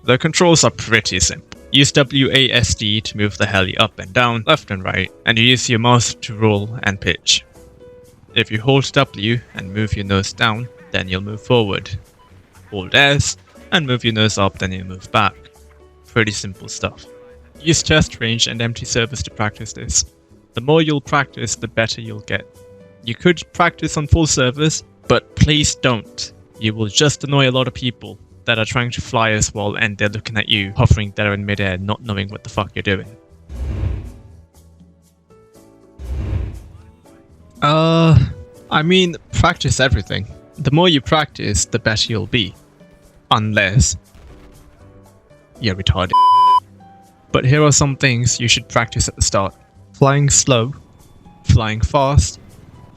The controls are pretty simple. Use WASD to move the heli up and down, left and right, and you use your mouse to roll and pitch. If you hold W and move your nose down, then you'll move forward. Hold S and move your nose up, then you'll move back. Pretty simple stuff. Use test range and empty service to practice this. The more you'll practice, the better you'll get. You could practice on full service, but please don't. You will just annoy a lot of people that are trying to fly as well, and they're looking at you hovering there in midair, not knowing what the fuck you're doing. I mean, practice everything. The more you practice, the better you'll be. Unless you're retarded. But here are some things you should practice at the start. Flying slow, flying fast,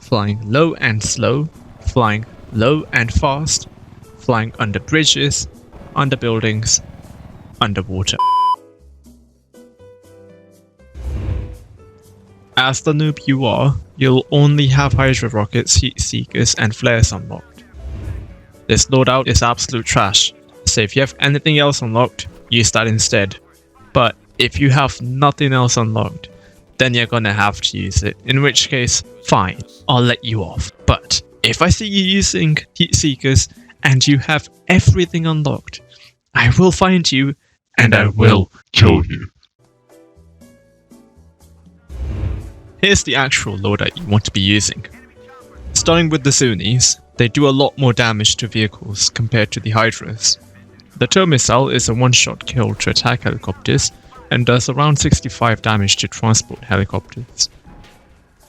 flying low and slow, flying low and fast, flying under bridges, under buildings, underwater. As the noob you are, you'll only have Hydra rockets, heat seekers, and flares unlocked. This loadout is absolute trash, so if you have anything else unlocked, use that instead. But if you have nothing else unlocked, then you're gonna have to use it, in which case, fine, I'll let you off. But if I see you using heat seekers and you have everything unlocked, I will find you and I will kill you. Here's the actual loadout you want to be using. Starting with the Zunis, they do a lot more damage to vehicles compared to the Hydras. The tow missile is a one-shot kill to attack helicopters and does around 65 damage to transport helicopters.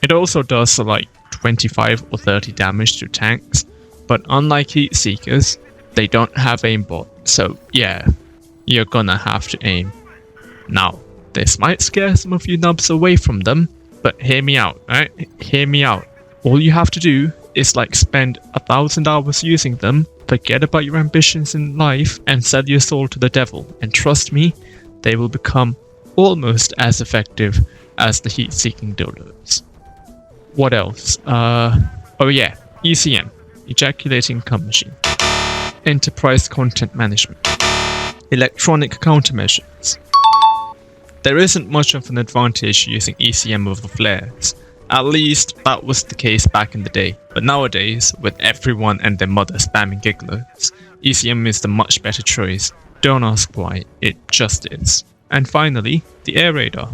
It also does like 25 or 30 damage to tanks, but unlike heat seekers, they don't have aimbot, so yeah, you're gonna have to aim. Now, this might scare some of you nubs away from them, but hear me out, right? Hear me out. All you have to do is like spend 1,000 hours using them, forget about your ambitions in life, and sell your soul to the devil, and trust me, they will become almost as effective as the heat-seeking dildos. What else? Oh yeah, ECM, Ejaculating Cum Machine. Enterprise Content Management. Electronic Countermeasures. There isn't much of an advantage using ECM over flares. At least that was the case back in the day, but nowadays, with everyone and their mother spamming gigglers, ECM is the much better choice. Don't ask why, it just is. And finally, the air radar.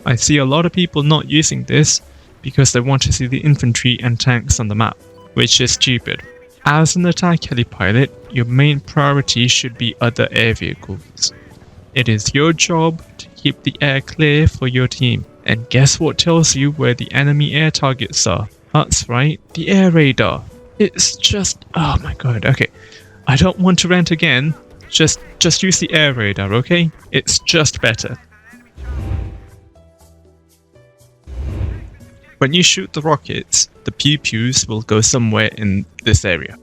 I see a lot of people not using this because they want to see the infantry and tanks on the map, which is stupid. As an attack heli pilot, your main priority should be other air vehicles. It is your job to keep the air clear for your team. And guess what tells you where the enemy air targets are? That's right, the air radar. It's just, oh my god, okay. I don't want to rant again. Just use the air radar, okay? It's just better. When you shoot the rockets, the pew-pews will go somewhere in this area.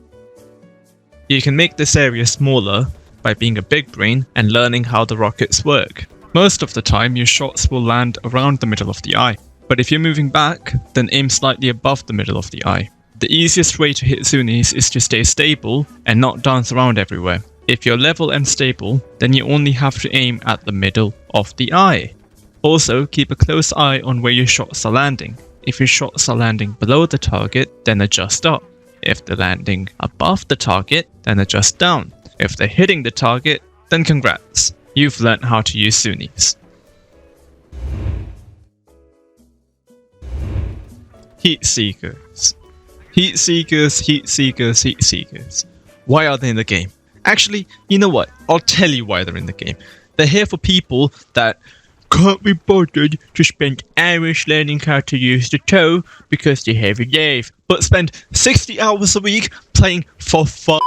You can make this area smaller by being a big brain and learning how the rockets work. Most of the time your shots will land around the middle of the eye, but if you're moving back, then aim slightly above the middle of the eye. The easiest way to hit Zunis is to stay stable and not dance around everywhere. If you're level and stable, then you only have to aim at the middle of the eye. Also, keep a close eye on where your shots are landing. If your shots are landing below the target, then adjust up. If they're landing above the target, then adjust down. If they're hitting the target, then congrats. You've learned how to use Zunis. Heat seekers. Heat seekers, heat seekers, heat seekers. Why are they in the game? Actually, you know what? I'll tell you why they're in the game. They're here for people that can't be bothered to spend hours learning how to use the tow because they have a life, but spend 60 hours a week playing for fun.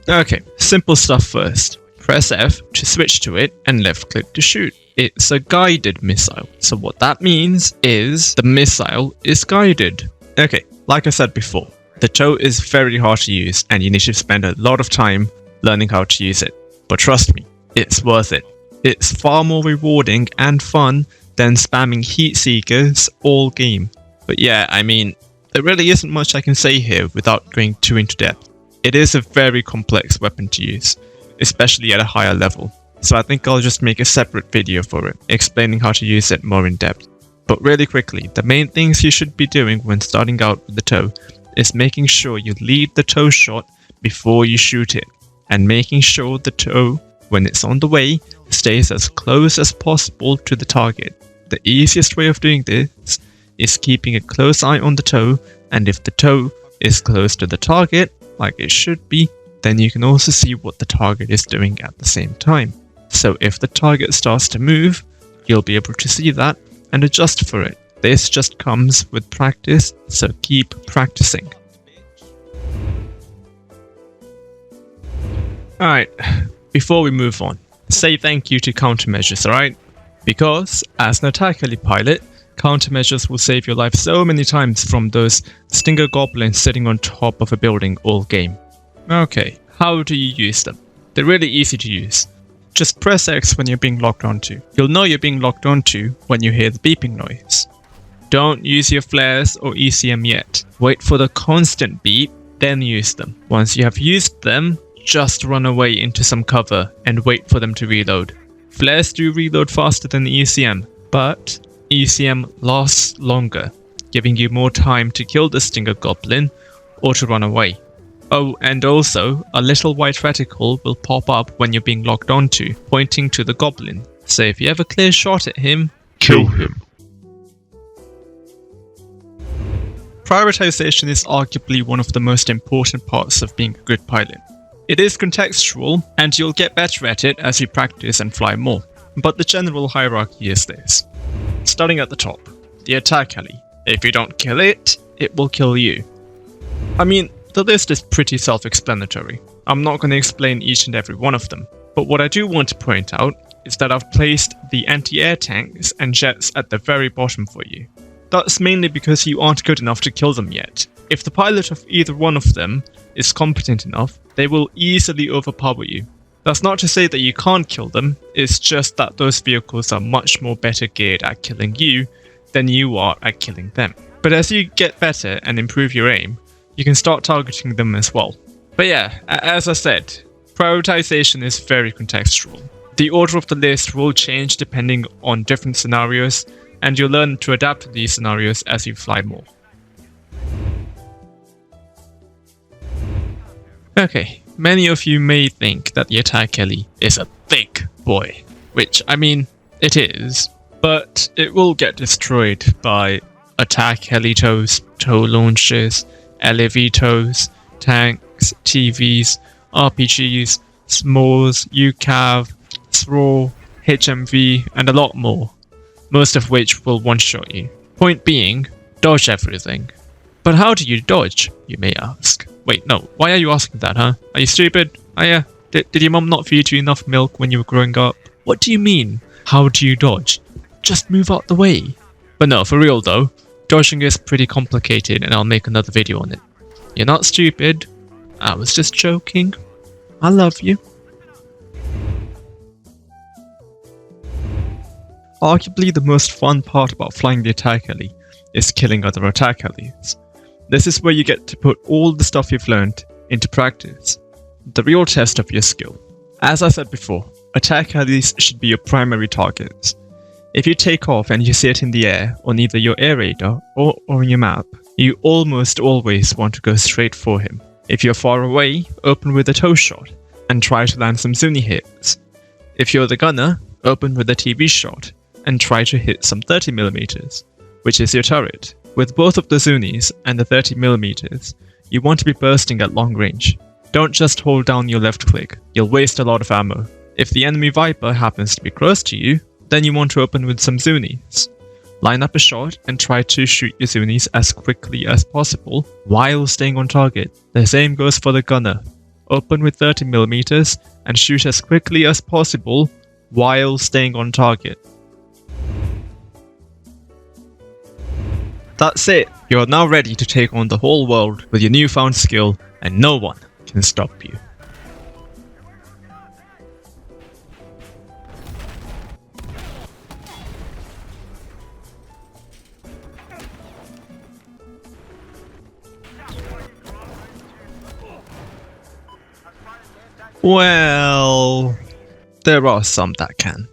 Okay, simple stuff first. Press F to switch to it and left click to shoot. It's a guided missile, so what that means is the missile is guided. Okay, like I said before, the tow is very hard to use and you need to spend a lot of time learning how to use it. But trust me, it's worth it. It's far more rewarding and fun than spamming heat seekers all game. But yeah, I mean, there really isn't much I can say here without going too into depth. It is a very complex weapon to use, especially at a higher level, so I think I'll just make a separate video for it, explaining how to use it more in depth. But really quickly, the main things you should be doing when starting out with the toe is making sure you lead the toe shot before you shoot it, and making sure the toe, when it's on the way, stays as close as possible to the target. The easiest way of doing this is keeping a close eye on the toe, and if the toe is close to the target, like it should be, then you can also see what the target is doing at the same time. So if the target starts to move, you'll be able to see that and adjust for it. This just comes with practice, so keep practicing. Alright, before we move on, say thank you to Countermeasures, alright? Because, as an attack heli pilot, Countermeasures will save your life so many times from those stinger goblins sitting on top of a building all game. Okay, how do you use them? They're really easy to use. Just press X when you're being locked onto. You'll know you're being locked onto when you hear the beeping noise. Don't use your flares or ECM yet. Wait for the constant beep, then use them. Once you have used them, just run away into some cover and wait for them to reload. Flares do reload faster than the ECM, but ECM lasts longer, giving you more time to kill the stinger goblin or to run away. Oh, and also, a little white reticle will pop up when you're being locked onto, pointing to the goblin. So if you have a clear shot at him, kill him. Prioritization is arguably one of the most important parts of being a good pilot. It is contextual, and you'll get better at it as you practice and fly more. But the general hierarchy is this. Starting at the top, the attack heli. If you don't kill it, it will kill you. I mean, the list is pretty self-explanatory. I'm not going to explain each and every one of them. But what I do want to point out is that I've placed the anti-air tanks and jets at the very bottom for you. That's mainly because you aren't good enough to kill them yet. If the pilot of either one of them is competent enough, they will easily overpower you. That's not to say that you can't kill them, it's just that those vehicles are much more better geared at killing you than you are at killing them. But as you get better and improve your aim, you can start targeting them as well. But yeah, as I said, prioritization is very contextual. The order of the list will change depending on different scenarios, and you'll learn to adapt to these scenarios as you fly more. Okay, many of you may think that the attack heli is a big boy, which, I mean, it is, but it will get destroyed by attack heli tows, tow launchers, LAV tows, tanks, TVs, RPGs, SMORs, UCAV, SRAW, HMV, and a lot more, most of which will one-shot you. Point being, dodge everything. But how do you dodge, you may ask? Wait, no, why are you asking that, huh? Are you stupid? Oh yeah, did your mum not feed you enough milk when you were growing up? What do you mean? How do you dodge? Just move out the way. But no, for real though, dodging is pretty complicated and I'll make another video on it. You're not stupid. I was just joking. I love you. Arguably the most fun part about flying the attack heli is killing other attack helis. This is where you get to put all the stuff you've learned into practice, the real test of your skill. As I said before, attack helis should be your primary targets. If you take off and you see it in the air on either your air radar or on your map, you almost always want to go straight for him. If you're far away, open with a tow shot and try to land some Zuni hits. If you're the gunner, open with a TV shot and try to hit some 30mm, which is your turret. With both of the Zunis and the 30mm, you want to be bursting at long range. Don't just hold down your left click, you'll waste a lot of ammo. If the enemy Viper happens to be close to you, then you want to open with some Zunis. Line up a shot and try to shoot your Zunis as quickly as possible while staying on target. The same goes for the gunner. Open with 30mm and shoot as quickly as possible while staying on target. That's it, you are now ready to take on the whole world with your newfound skill and no one can stop you. Well, there are some that can.